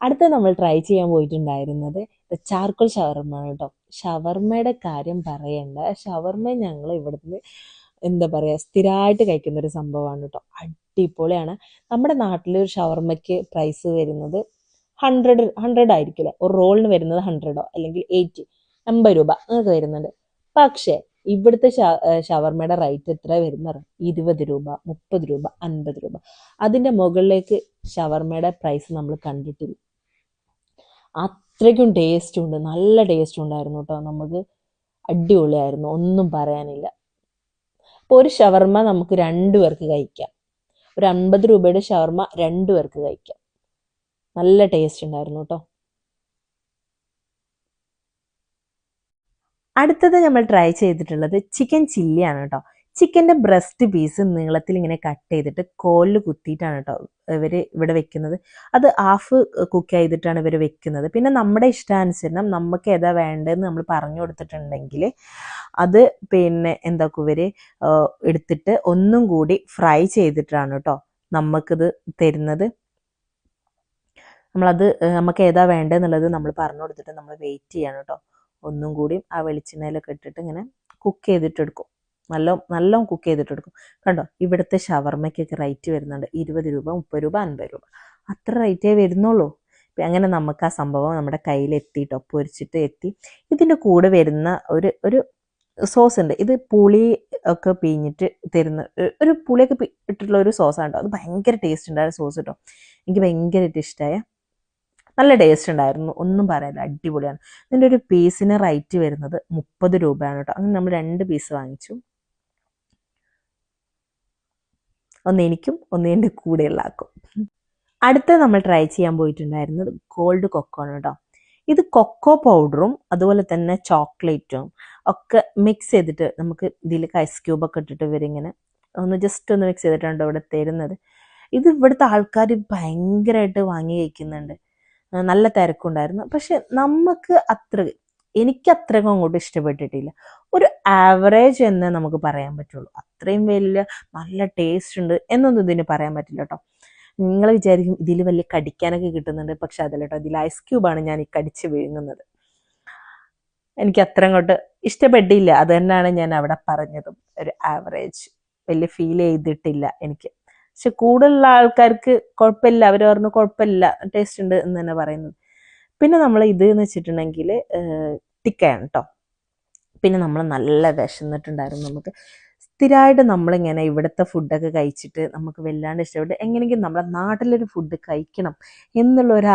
അടുത്ത നമ്മൾ ട്രൈ ചെയ്യാൻ പോയിട്ടുണ്ടായിരുന്നത് ചാർക്കോൾ ഷവർമ്മ ആണ് കേട്ടോ. ഷവർമ്മയുടെ കാര്യം പറയണ്ട, ഷവർമ്മ ഞങ്ങൾ ഇവിടുന്ന് എന്താ പറയുക സ്ഥിരമായിട്ട് കഴിക്കുന്ന ഒരു സംഭവമാണ് കേട്ടോ. അടിപൊളിയാണ്. നമ്മുടെ നാട്ടിൽ ഒരു ഷവർമ്മയ്ക്ക് പ്രൈസ് വരുന്നത് 100 ആയിരിക്കില്ലേ, ഒരു റോളിന് വരുന്നത് 100 അല്ലെങ്കിൽ 80 രൂപ അങ്ങനെയൊക്കെ വരുന്നുണ്ട്. പക്ഷേ ഇവിടുത്തെ ഷവർമ്മയുടെ റേറ്റ് എത്ര വരുന്നത്? 20 രൂപ, 30 രൂപ, 50 രൂപ. അതിൻ്റെ മുകളിലേക്ക് ഷവർമ്മയുടെ പ്രൈസ് നമ്മൾ കണ്ടിട്ടില്ല. അത്രയ്ക്കും ടേസ്റ്റും ഉണ്ട്, നല്ല ടേസ്റ്റും ഉണ്ടായിരുന്നു കേട്ടോ. നമുക്ക് അടിപൊളിയായിരുന്നു, ഒന്നും പറയാനില്ല. അപ്പോൾ ഒരു ഷവർമ്മ നമുക്ക് 2 പേർക്ക് കഴിക്കാം. ഒരു 50 രൂപയുടെ ഷവർമ്മ 2 പേർക്ക് കഴിക്കാം. നല്ല ടേസ്റ്റ് ഉണ്ടായിരുന്നു കേട്ടോ. അടുത്തത് നമ്മൾ ട്രൈ ചെയ്തിട്ടുള്ളത് ചിക്കൻ ചില്ലിയാണ് കേട്ടോ. ചിക്കൻ്റെ ബ്രസ്റ്റ് പീസ് നീളത്തിൽ ഇങ്ങനെ കട്ട് ചെയ്തിട്ട് കോലിൽ കുത്തിയിട്ടാണ് കേട്ടോ ഇവർ ഇവിടെ വെക്കുന്നത്. അത് ഹാഫ് കുക്ക് ചെയ്തിട്ടാണ് ഇവർ വെക്കുന്നത്. പിന്നെ നമ്മുടെ ഇഷ്ടാനുസരണം നമുക്ക് ഏതാ വേണ്ടതെന്ന് നമ്മൾ പറഞ്ഞു കൊടുത്തിട്ടുണ്ടെങ്കിൽ അത് പിന്നെ എന്താക്കും ഇവർ എടുത്തിട്ട് ഒന്നും കൂടി ഫ്രൈ ചെയ്തിട്ടാണ് കേട്ടോ നമുക്കിത് തരുന്നത്. നമ്മളത് നമുക്ക് ഏതാ വേണ്ടതെന്നുള്ളത് നമ്മൾ പറഞ്ഞു കൊടുത്തിട്ട് നമ്മൾ വെയിറ്റ് ചെയ്യണം കേട്ടോ. ഒന്നും കൂടി ആ വെളിച്ചെണ്ണയിലൊക്കെ ഇട്ടിട്ട് ഇങ്ങനെ കുക്ക് ചെയ്തിട്ടെടുക്കും. നല്ല കുക്ക് ചെയ്തിട്ടെടുക്കും. കണ്ടോ, ഇവിടുത്തെ ഷവർമ്മയ്ക്കൊക്കെ റേറ്റ് വരുന്നുണ്ട് 20 രൂപ, 30 രൂപ, 50 രൂപ, അത്ര റേറ്റേ വരുന്നുള്ളൂ. അങ്ങനെ നമുക്ക് ആ സംഭവം നമ്മുടെ കയ്യിലെത്തിയിട്ടോ, പൊരിച്ചിട്ട് എത്തി. ഇതിൻ്റെ കൂടെ വരുന്ന ഒരു സോസ് ഉണ്ട്. ഇത് പുളി ഒക്കെ പിഴിഞ്ഞിട്ട് തരുന്ന ഒരു പുളിയൊക്കെ ഇട്ടിട്ടുള്ള ഒരു സോസാണ് കേട്ടോ. അത് ഭയങ്കര ടേസ്റ്റ് ഉണ്ടായ സോസ് കേട്ടോ. എനിക്ക് ഭയങ്കരമായിട്ട് ഇഷ്ടമായ, നല്ല ടേസ്റ്റ് ഉണ്ടായിരുന്നു, ഒന്നും പറയാനില്ല, അടിപൊളിയാണ്. ഇതിൻ്റെ ഒരു പീസിന് റേറ്റ് വരുന്നത് 30 രൂപയാണ് കേട്ടോ. അങ്ങനെ നമ്മൾ 2 പീസ് വാങ്ങിച്ചു. ഒന്ന് എനിക്കും ഒന്ന് എൻ്റെ കൂടെയുള്ള ആക്കും. അടുത്ത നമ്മൾ ട്രൈ ചെയ്യാൻ പോയിട്ടുണ്ടായിരുന്നത് കോൾഡ് കൊക്കോ ആണ് കേട്ടോ. ഇത് കൊക്കോ പൗഡറും അതുപോലെ തന്നെ ചോക്ലേറ്റും ഒക്കെ മിക്സ് ചെയ്തിട്ട് നമുക്ക് ഇതിലേക്ക് ഐസ് ക്യൂബൊക്കെ ഇട്ടിട്ട് ഇവരിങ്ങനെ ജസ്റ്റ് ഒന്ന് മിക്സ് ചെയ്തിട്ടാണ് ഇവിടെ തരുന്നത്. ഇത് ഇവിടുത്തെ ആൾക്കാർ ഭയങ്കരമായിട്ട് വാങ്ങി കഴിക്കുന്നുണ്ട്. നല്ല തിരക്കുണ്ടായിരുന്നു. പക്ഷെ എനിക്ക് അത്രയ്ക്കും അങ്ങോട്ട് ഇഷ്ടപ്പെട്ടിട്ടില്ല. ഒരു ആവറേജ് എന്നേ നമുക്ക് പറയാൻ പറ്റുള്ളൂ. അത്രയും വലിയ നല്ല ടേസ്റ്റ് ഉണ്ട് എന്നൊന്നും ഇതിന് പറയാൻ പറ്റില്ല കേട്ടോ. നിങ്ങൾ വിചാരിക്കും ഇതിൽ വലിയ കടിക്കാനൊക്കെ കിട്ടുന്നുണ്ട്, പക്ഷെ അതല്ല കേട്ടോ, ഇതിൽ ഐസ് ക്യൂബാണ് ഞാൻ ഈ കടിച്ച് വിഴുങ്ങുന്നത്. എനിക്ക് അത്ര അങ്ങോട്ട് ഇഷ്ടപ്പെട്ടില്ല. അത് തന്നെയാണ് ഞാൻ അവിടെ പറഞ്ഞതും. ഒരു ആവറേജ്, വലിയ ഫീൽ ചെയ്തിട്ടില്ല എനിക്ക്. പക്ഷെ കൂടുതലുള്ള ആൾക്കാർക്ക് കുഴപ്പമില്ല, അവർ പറഞ്ഞു കുഴപ്പമില്ല, ടേസ്റ്റ് ഉണ്ട് എന്ന് തന്നെ പറയുന്നത്. പിന്നെ നമ്മൾ ഇത് എന്ന് വെച്ചിട്ടുണ്ടെങ്കിൽ ടിക്കയാണ് കേട്ടോ. പിന്നെ നമ്മൾ നല്ല വിശന്നിട്ടുണ്ടായിരുന്നു. നമുക്ക് സ്ഥിരമായിട്ട് നമ്മളിങ്ങനെ ഇവിടുത്തെ ഫുഡൊക്കെ കഴിച്ചിട്ട് നമുക്ക് വല്ലാണ്ട് ഇഷ്ടപ്പെട്ട് എങ്ങനെയെങ്കിലും നമ്മുടെ നാട്ടിലൊരു ഫുഡ് കഴിക്കണം എന്നുള്ള ഒരു